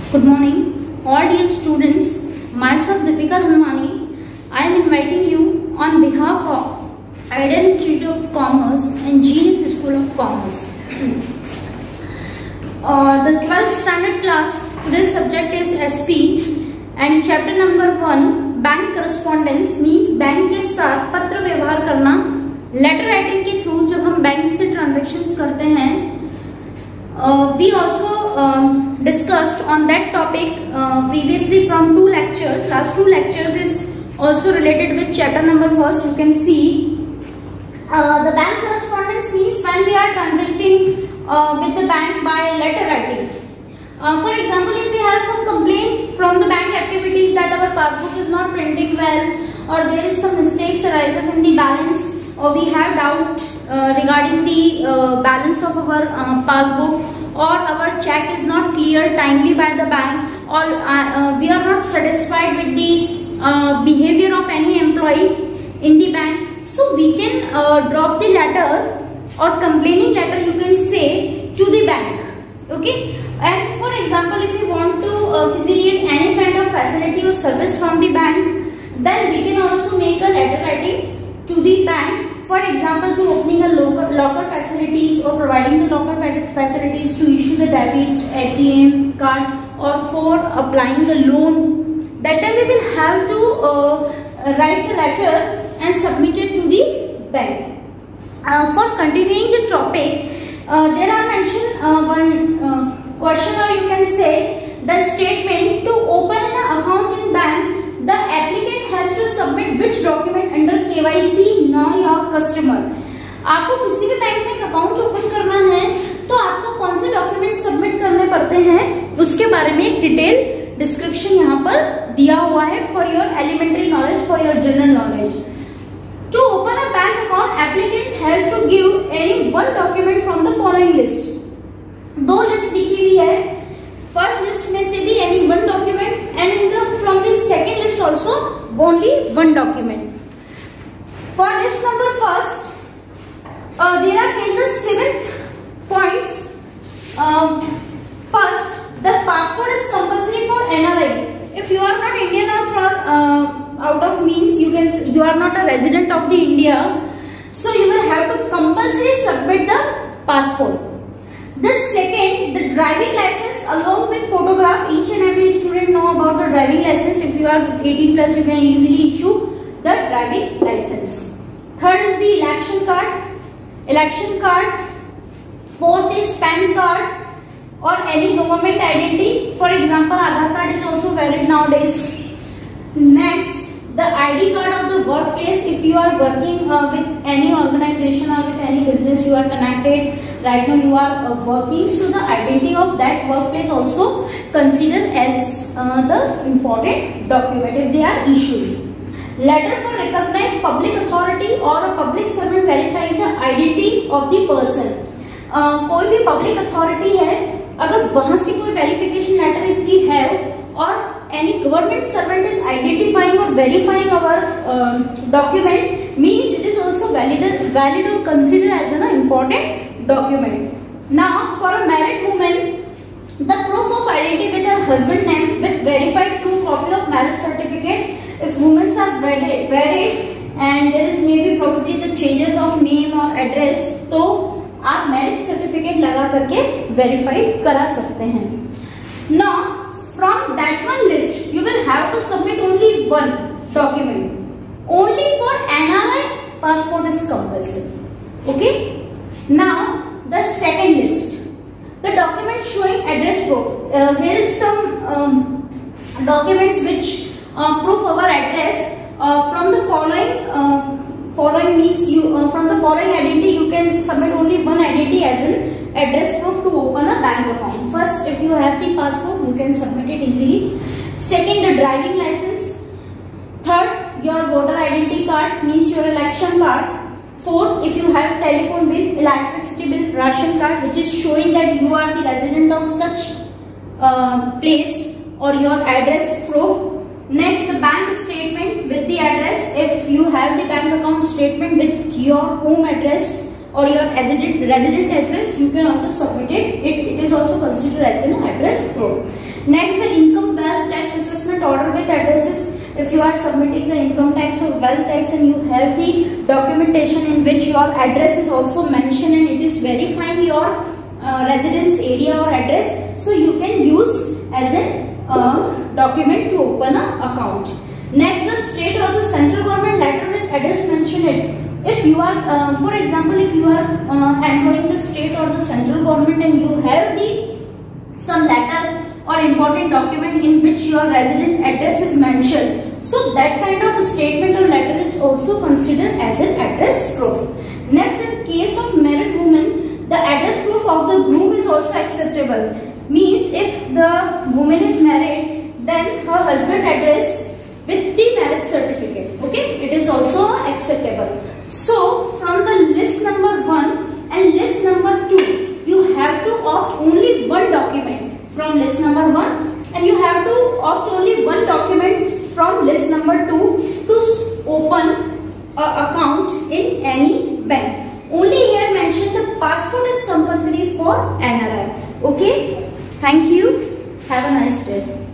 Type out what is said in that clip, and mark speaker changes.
Speaker 1: Good morning, all dear students. Myself Deepika Dhanwani. I am inviting you on behalf of Ideal Institute of Commerce and Genius School of Commerce. The 12th standard class. Today's subject is SP and chapter number 1 Bank Correspondence means bank के साथ पत्र व्यवहार करना. Letter writing के through जब हम bank से transactions करते हैं. We also discussed on that topic previously from 2 lectures. Last 2 lectures is also related with chapter number 1. You can see the bank correspondence means when we are transacting with the bank by letter writing. For example, if we have some complaint from the bank activities that our passbook is not printing well, or there is some mistakes arises in the balance, or we have doubt regarding the balance of our passbook, or our check is not cleared timely by the bank, or we are not satisfied with the behavior of any employee in the bank, so we can drop the letter or complaining letter, you can say, to the bank. Okay, and for example, if you want to facilitate any kind of facility or service from the bank, then we can also make a letter writing to the bank. For example, to opening a locker facilities or providing the locker facilities, to issue the debit ATM card, or for applying the loan. That time we will have to write a letter and submit it to the bank. For continuing the topic, there are mentioned one question, or you can say the statement: to open an account in bank, the applicant has to submit which document under KYC know your customer. आपको किसी भी bank में एक account open करना है तो आपको कौन से डॉक्यूमेंट सबमिट करने पड़ते हैं, उसके बारे में एक डिटेल डिस्क्रिप्शन यहाँ पर दिया हुआ है for your elementary knowledge, for your general knowledge. To open a bank account, applicant has to give any one document from the following list. 2 list लिखी हुई है. फर्स्ट लिस्ट में से भी any one document, and from the second list also only one document. For list number first, there are cases 7th points. First, the passport is compulsory for NRI. If you are not Indian or from out of means, you are not a resident of the India, so you will have to compulsory submit the passport. The second, the driving license along with photograph. Each and every student know about the driving license. If you are 18 plus, you can easily issue the driving license. Third is the election card. Election card. Fourth is PAN card or any government identity. For example, Aadhaar card is also valid nowadays. Next, the ID card of the workplace. If you are working with any organization or with any business, you are connected. Right now you are working, so the identity of that workplace also considered as the important document if they are issued. Letter for recognized public authority or a public servant verifying the identity of the person. कोई भी public authority है, अगर वहां से कोई verification letter if we have, or any government servant is identifying or verifying our document, means it is also valid or considered as an important document. Now, for a married woman, the proof of identity with her husband name with verified true copy of marriage certificate. If women are married and there is maybe probably the changes of name or address, तो आप marriage certificate लगा करके verified करा सकते हैं. Now, from that one list, you will have to submit only one document. Only for NRI, passport is compulsory. Okay? Now, the second list. The document showing address proof. Here is some documents which prove our address. From the following means from the following identity, you can submit only one identity as an address proof to open a bank account. First, if you have the passport, you can submit it easily. Second, the driving license. Third, your voter identity card means your election card. Fourth, if you have telephone bill, electricity bill, ration card, which is showing that you are the resident of such place, or your address proof. Next, the bank statement with the address. If you have the bank account statement with your home address or your resident address, you can also submit it. It is also considered as an address proof. Next, the income wealth tax assessment order with addresses. If you are submitting the income tax or wealth tax and you have the documentation in which your address is also mentioned and it is verifying your residence area or address, so you can use as a document to open an account. Next, the state or the central government letter with address mentioned it. If you are, for example, if you are employing the state or the central government and you have some letter or important document in which your resident address is mentioned, so that kind of a statement or letter is also considered as an address proof. Next, in case of married woman, the address proof of the groom is also acceptable. Means if the woman is married, then her husband address with the marriage certificate, okay, it is also acceptable. So from the list number 1 and list number 2, you have to opt only one document from list number 1 and you have to opt only one document from list number 2 to open an account in any bank. Only here mentioned the passport is compulsory for NRI. Okay, thank you. Have a nice day.